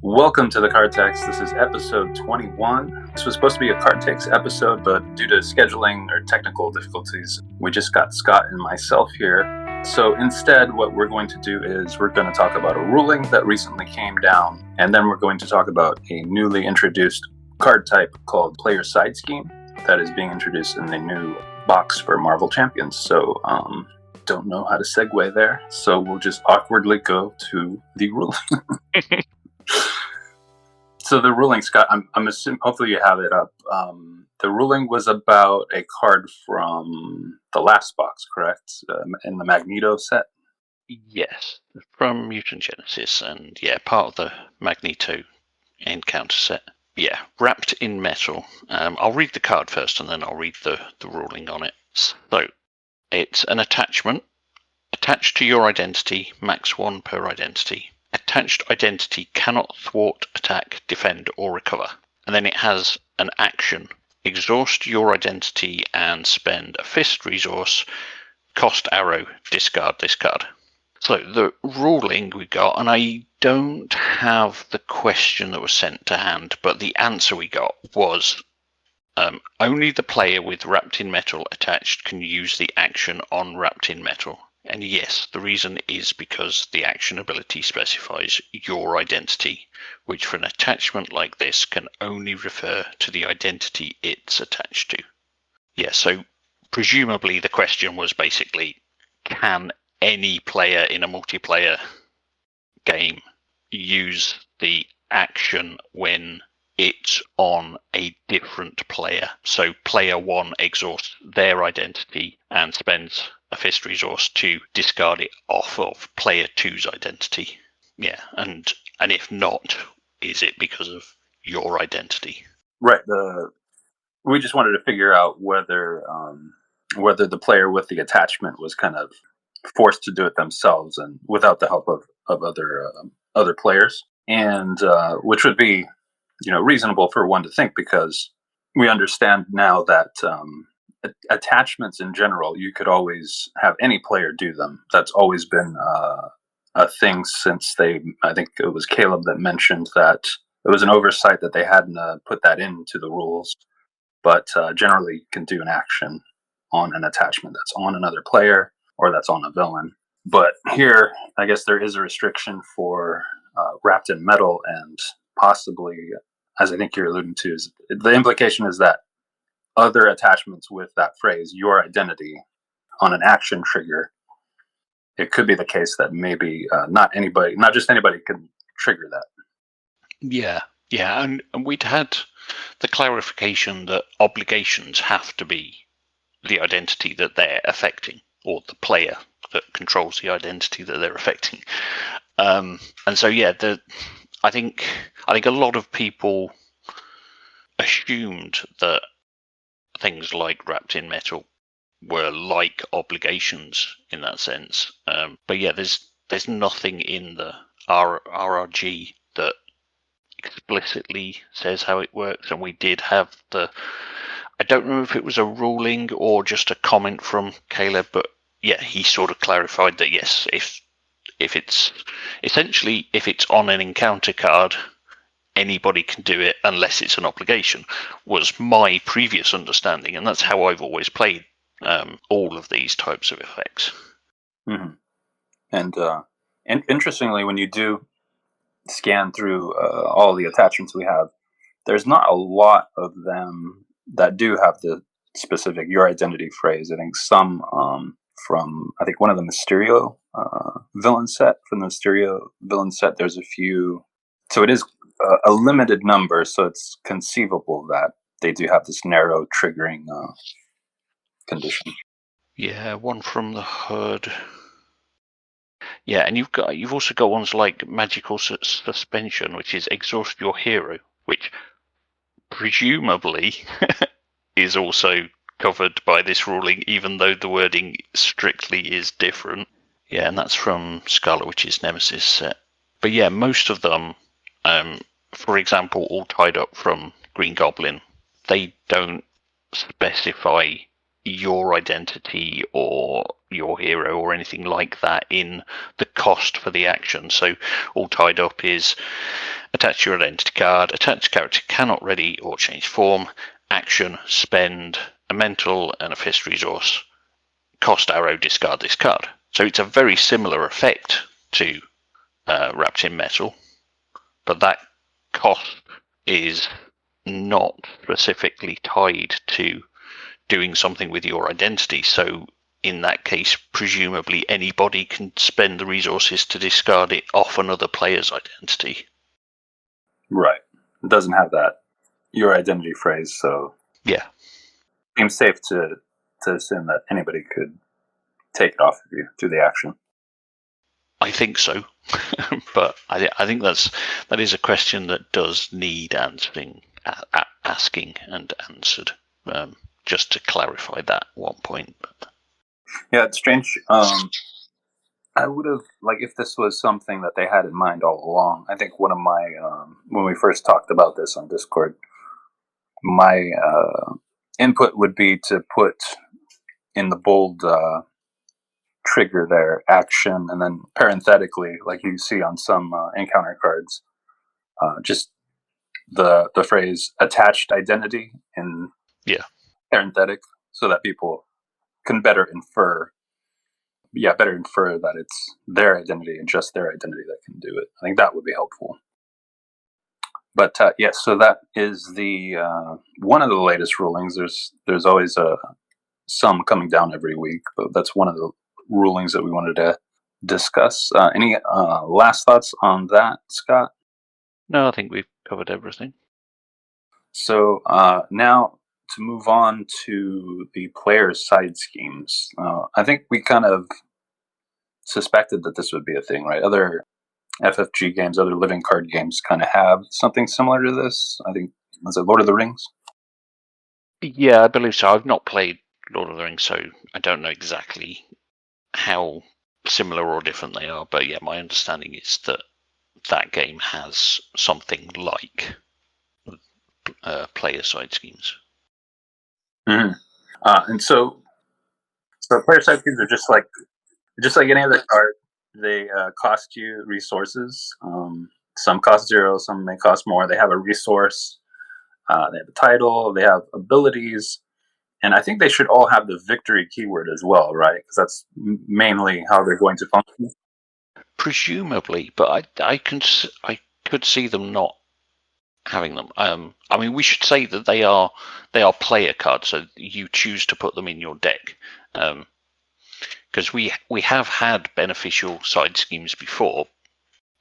Welcome to the Card Text. This is episode 21. This was supposed to be a Card Text episode, but due to scheduling or technical difficulties, we just got Scott and myself here. So instead, what we're going to do is we're going to talk about a ruling that recently came down, and then we're going to talk about a newly introduced card type called Player Side Scheme that is being introduced in the new box for Marvel Champions. So, don't know how to segue there, so we'll just awkwardly go to the ruling. So the ruling, Scott, I'm assuming, hopefully you have it up. The ruling was about a card from the last box, correct? In the Magneto set? Yes, from Mutant Genesis, and part of the Magneto encounter set. Yeah, wrapped in metal. I'll read the card first, and then I'll read the ruling on it. So, it's an attachment. Attached to your identity, max 1 per identity. Attached identity cannot thwart, attack, defend, or recover. And then it has an action. Exhaust your identity and spend a fist resource. Cost arrow, discard this card. So the ruling we got, and I don't have the question that was sent to hand, but the answer we got was only the player with wrapped in metal attached can use the action on wrapped in metal. And yes, the reason is because the action ability specifies your identity, which for an attachment like this can only refer to the identity it's attached to. Yeah, so presumably the question was basically, can any player in a multiplayer game use the action when it's on a different player? So player 1 exhausts their identity and spends a fist resource to discard it off of player 2's identity. Yeah, and if not, is it because of your identity? Right. We just wanted to figure out whether the player with the attachment was kind of forced to do it themselves and without the help of other players, and which would be, reasonable for one to think, because we understand now that attachments in general, you could always have any player do them. That's always been a thing since I think it was Caleb that mentioned that it was an oversight that they hadn't put that into the rules. But generally, you can do an action on an attachment that's on another player or that's on a villain. But here, I guess there is a restriction for wrapped in metal, and possibly, as I think you're alluding to, is the implication is that other attachments with that phrase, your identity, on an action trigger, it could be the case that maybe not just anybody can trigger that. Yeah, and we'd had the clarification that obligations have to be the identity that they're affecting, or the player that controls the identity that they're affecting. And so, I think a lot of people assumed that things like wrapped in metal were like obligations in that sense. But there's nothing in the RRG that explicitly says how it works, and we did have I don't know if it was a ruling or just a comment from Caleb, but he sort of clarified that yes, if it's on an encounter card, anybody can do it unless it's an obligation, was my previous understanding, and that's how I've always played all of these types of effects. Mm-hmm. And interestingly, when you do scan through all the attachments we have, there's not a lot of them that do have the specific your identity phrase. I think some from one of the Mysterio villain set. From the Mysterio villain set, there's a few. So it is a limited number, so it's conceivable that they do have this narrow triggering condition. Yeah, one from the Hood. Yeah, and you've also got ones like Magical Suspension, which is exhaust your hero, which presumably is also covered by this ruling, even though the wording strictly is different. Yeah, and that's from Scarlet Witch's Nemesis set. But yeah, most of them, for example, all tied up from Green Goblin, they don't specify your identity or your hero or anything like that in the cost for the action. So all tied up is attach your identity card, attached character cannot ready or change form, action, spend a mental and a fist resource, cost arrow, discard this card. So it's a very similar effect to Wrapped in Metal, but that cost is not specifically tied to doing something with your identity. So in that case, presumably anybody can spend the resources to discard it off another player's identity. Right. It doesn't have that your identity phrase, so Yeah. it seems safe to assume that anybody could take it off of you through the action. I think so, but I think that is a question that does need answering, asking and answered. Just to clarify that one point. Yeah, it's strange. I would have if this was something that they had in mind all along. I think one of my when we first talked about this on Discord, my input would be to put in the bold trigger there action, and then parenthetically, like you see on some encounter cards, just the phrase attached identity in parenthetic, so that people can better infer that it's their identity and just their identity that can do it. I think that would be helpful. But yes, so that is the one of the latest rulings. There's always some coming down every week, but that's one of the rulings that we wanted to discuss. Any last thoughts on that, Scott? No, I think we've covered everything. So now to move on to the player's side schemes. I think we kind of suspected that this would be a thing, right? Other FFG games, other living card games kind of have something similar to this. I think, was it Lord of the Rings? Yeah, I believe so. I've not played Lord of the Rings, so I don't know exactly how similar or different they are. But yeah, my understanding is that that game has something like player side schemes. Mm-hmm. And so player side schemes are just like any other card. They cost you resources. Some cost zero, some may cost more. They have a resource. They have a title. They have abilities. And I think they should all have the victory keyword as well, right? Because that's mainly how they're going to function. Presumably, but I could see them not having them. I mean, we should say that they are player cards, so you choose to put them in your deck. Because we have had beneficial side schemes before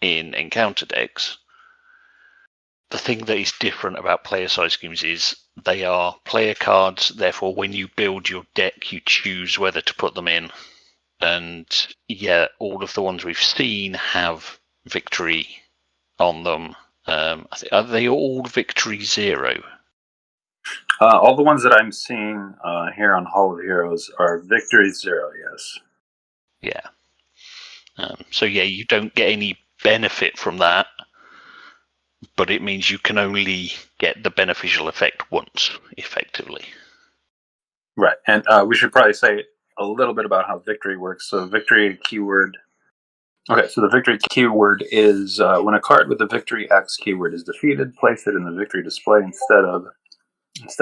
in encounter decks. The thing that is different about player side schemes is they are player cards. Therefore, when you build your deck, you choose whether to put them in. And yeah, all of the ones we've seen have victory on them. Are they all victory 0? All the ones that I'm seeing here on Hall of Heroes are victory 0, yes. Yeah. So yeah, you don't get any benefit from that, but it means you can only get the beneficial effect once, effectively. Right, and we should probably say a little bit about how victory works. So victory keyword. Okay, so the victory keyword is when a card with the victory X keyword is defeated, place it in the victory display instead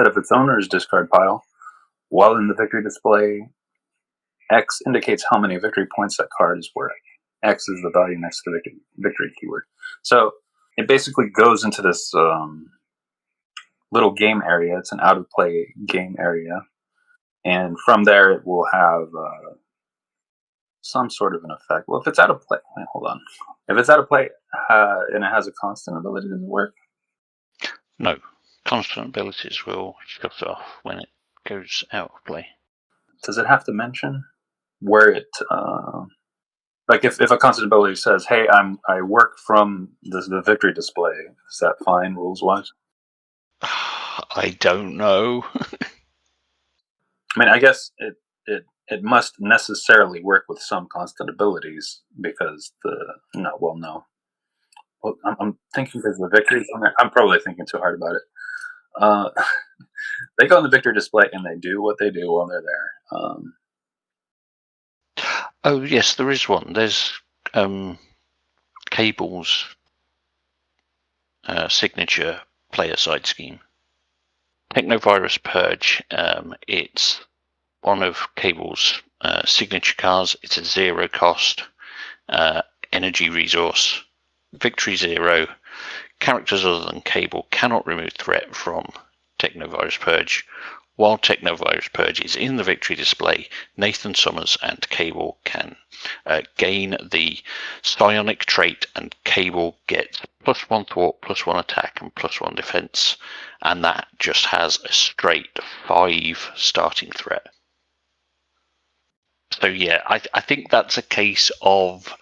of its owner's discard pile. While in the victory display, X indicates how many victory points that card is worth. X is the value next to the victory keyword. So it basically goes into this little game area. It's an out of play game area. And from there, it will have some sort of an effect. Well, if it's out of play, hold on. If it's out of play and it has a constant ability, does it work? No. Constant abilities will shut off when it goes out of play. Does it have to mention where it... if a constant ability says, hey, I work from the victory display, is that fine rules-wise? I don't know. I mean, I guess it must necessarily work with some constant abilities because no. Well, I'm thinking because the victory. I'm probably thinking too hard about it. They go on the victory display and they do what they do while they're there. Oh yes, there is one. There's Cable's signature player side scheme. Technovirus Purge. It's one of Cable's signature cards. It's a 0 cost energy resource. Victory 0. Characters other than Cable cannot remove threat from Technovirus Purge. While Technovirus Purge is in the victory display, Nathan Summers and Cable can gain the psionic trait, and Cable gets +1 thwart, +1 attack, and +1 defense, and that just has a straight 5 starting threat. So yeah, I think that's a case of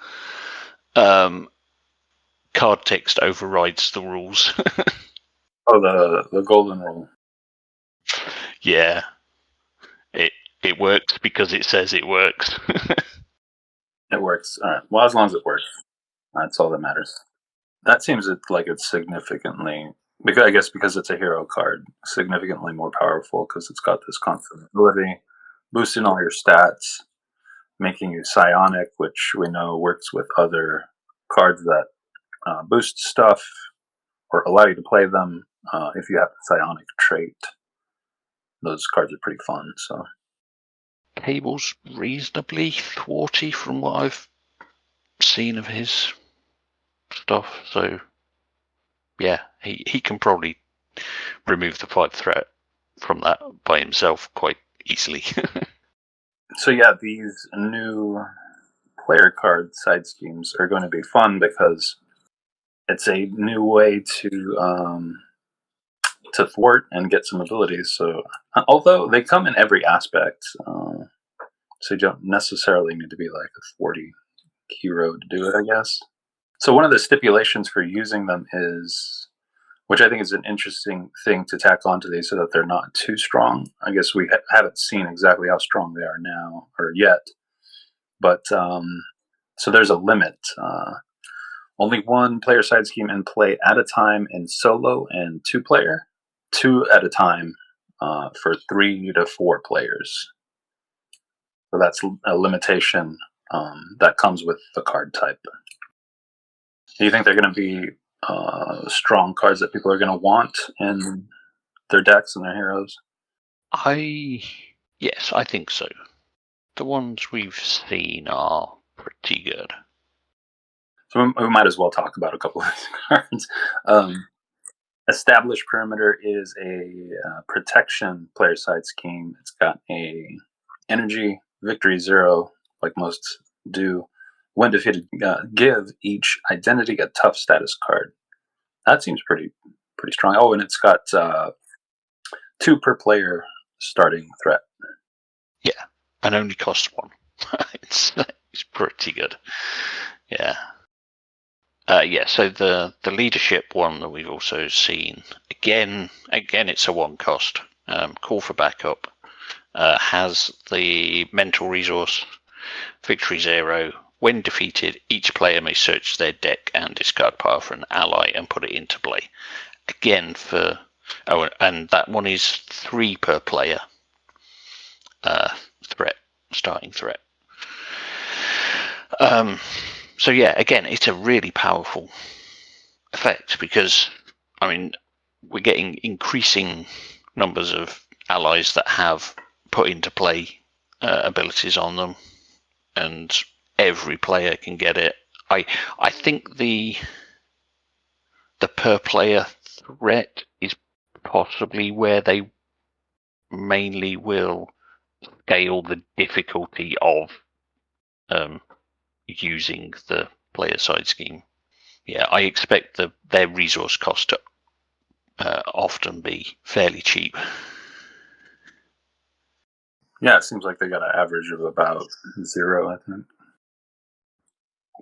card text overrides the rules. Oh, the golden rule. Yeah, it works because it says it works. It works. All right. Well, as long as it works, that's all that matters. That seems like it's significantly, because I guess because it's a hero card, significantly more powerful because it's got this constant ability, boosting all your stats, making you psionic, which we know works with other cards that boost stuff or allow you to play them. If you have the psionic trait, those cards are pretty fun. So Cable's reasonably thwarty from what I've seen of his stuff, so yeah, he can probably remove the 5 threat from that by himself quite easily. so yeah, these new player card side schemes are going to be fun because it's a new way to thwart and get some abilities. So although they come in every aspect, so you don't necessarily need to be like a 40 hero to do it, I guess. So one of the stipulations for using them is, which I think is an interesting thing to tack onto these so that they're not too strong. I guess we haven't seen exactly how strong they are now or yet, but so there's a limit. Only one player side scheme in play at a time in solo and 2-player, 2 at a time for 3 to 4 players. So that's a limitation that comes with the card type. Do you think they're going to be strong cards that people are going to want in their decks and their heroes? Yes, I think so. The ones we've seen are pretty good. So we might as well talk about a couple of these cards. Established Perimeter is a protection player side scheme. It's got a energy victory 0, like most do. When defeated, give each identity a tough status card. That seems pretty strong. Oh, and it's got 2 per player starting threat. Yeah, and only costs 1. it's pretty good. Yeah. Yeah, so the leadership one that we've also seen, again it's a 1 cost. Call for backup. Has the mental resource, victory 0. When defeated, each player may search their deck and discard power for an ally and put it into play. Again, and that one is 3 per player starting threat. So yeah, again, it's a really powerful effect because, I mean, we're getting increasing numbers of allies that have put into play abilities on them, and every player can get it. I think the per player threat is possibly where they mainly will scale the difficulty of using the player side scheme. Yeah, I expect their resource cost to often be fairly cheap. Yeah, it seems like they got an average of about 0, I think.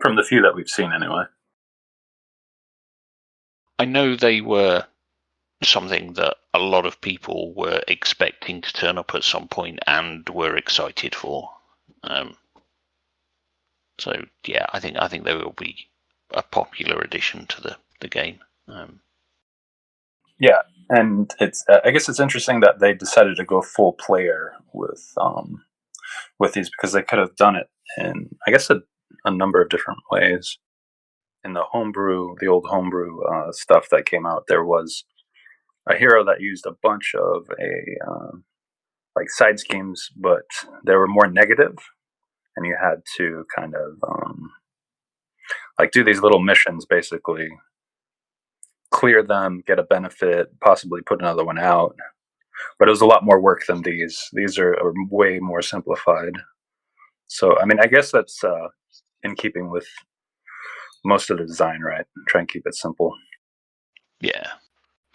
From the few that we've seen, anyway. I know they were something that a lot of people were expecting to turn up at some point and were excited for. So yeah, I think they will be a popular addition to the game. Yeah, and it's I guess it's interesting that they decided to go full player with these because they could have done it in I guess a number of different ways. In the homebrew, the old homebrew stuff that came out, there was a hero that used a bunch of a like side schemes, but they were more negative, and you had to kind of like do these little missions, basically clear them, get a benefit, possibly put another one out. But it was a lot more work than these. These are way more simplified. So I mean, I guess that's in keeping with most of the design, right? Try and keep it simple. Yeah,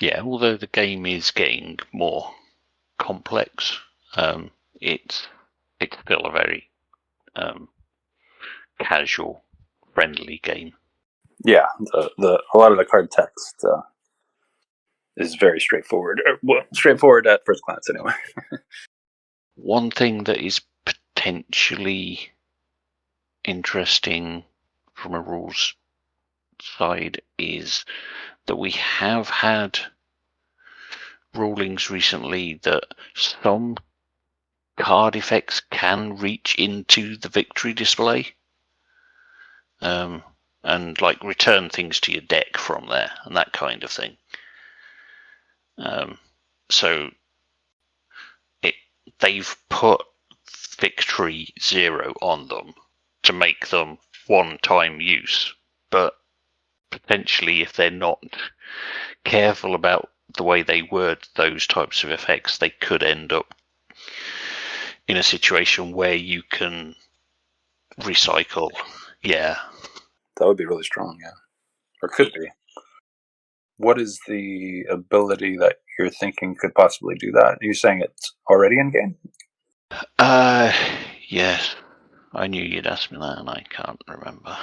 yeah. Although the game is getting more complex, it's still a very casual, friendly game. Yeah, the a lot of the card text is very straightforward. Well, straightforward at first glance, anyway. One thing that is potentially interesting from a rules side is that we have had rulings recently that some card effects can reach into the victory display, and like return things to your deck from there and that kind of thing. So they've put victory 0 on them to make them one-time use, but potentially if they're not careful about the way they word those types of effects, they could end up in a situation where you can recycle. Yeah. That would be really strong, yeah, or could be. What is the ability that you're thinking could possibly do that? Are you saying it's already in game? Uh, yes. I knew you'd ask me that, and I can't remember.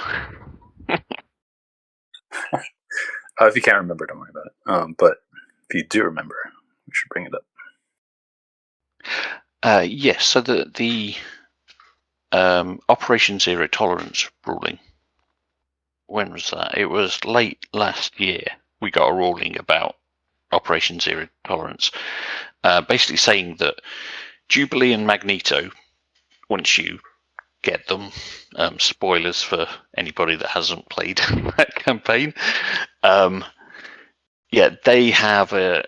If you can't remember, don't worry about it. But if you do remember, we should bring it up. Yes. So the Operation Zero Tolerance ruling. When was that? It was late last year. We got a ruling about Operation Zero Tolerance, basically saying that Jubilee and Magneto, once you get them, spoilers for anybody that hasn't played that campaign, yeah, they have a.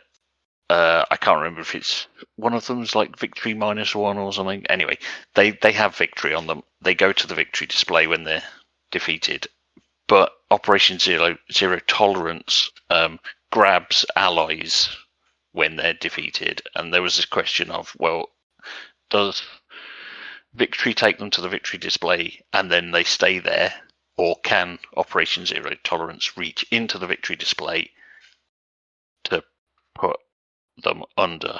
I can't remember if it's one of them's like victory -1 or something. Anyway, they have victory on them. They go to the victory display when they're defeated. But Operation Zero Tolerance grabs allies when they're defeated. And there was this question of, well, does victory take them to the victory display and then they stay there? Or can Operation Zero Tolerance reach into the victory display to put them under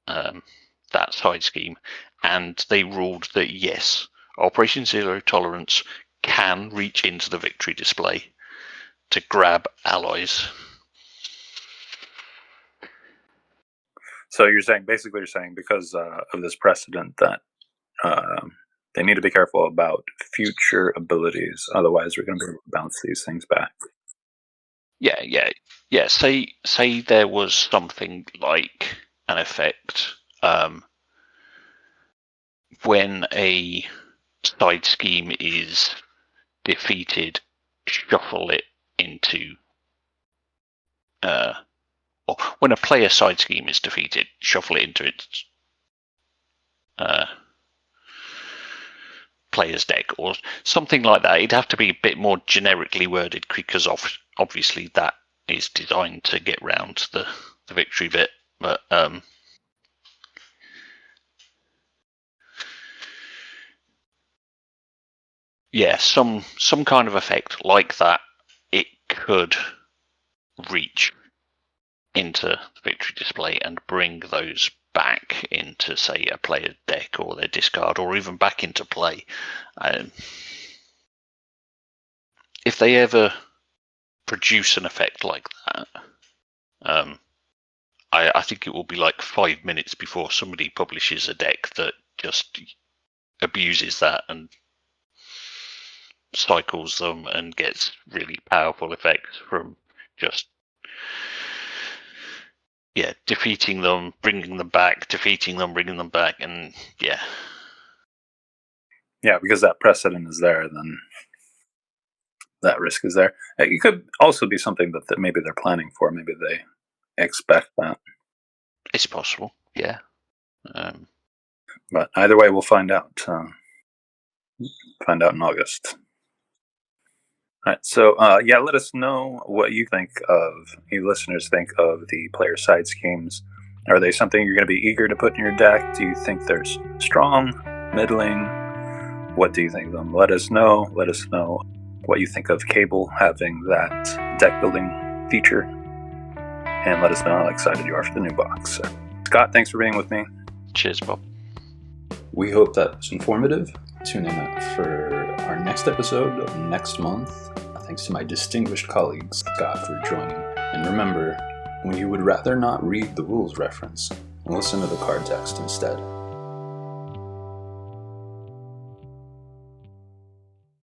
that side scheme? And they ruled that yes, Operation Zero Tolerance can reach into the victory display to grab allies. So you're saying basically you're saying because of this precedent that they need to be careful about future abilities, otherwise we're going to be able to bounce these things back. Yeah. Say there was something like an effect when a side scheme is defeated, shuffle it into or when a player side scheme is defeated, shuffle it into its player's deck or something like that. It'd have to be a bit more generically worded because obviously that is designed to get round the victory bit. But yeah, some kind of effect like that, it could reach into the victory display and bring those back into, say, a player deck or their discard, or even back into play. If they ever produce an effect like that, I think it will be like 5 minutes before somebody publishes a deck that just abuses that and cycles them and gets really powerful effects from just defeating them, bringing them back, defeating them, bringing them back, and yeah. Yeah, because that precedent is there, then that risk is there. It could also be something that maybe they're planning for. Maybe they expect that. It's possible, yeah. But either way, we'll find out. Find out in August. All right, so let us know what you listeners think of the player side schemes. Are they something you're going to be eager to put in your deck? Do you think they're strong, middling? What do you think of them? Let us know. Let us know what you think of Cable having that deck building feature. And let us know how excited you are for the new box. So, Scott, thanks for being with me. Cheers, Bob. We hope that was informative. Tune in for our next episode next month. Thanks to my distinguished colleague, Scott, for joining. And remember, when you would rather not read the rules reference, listen to the card text instead.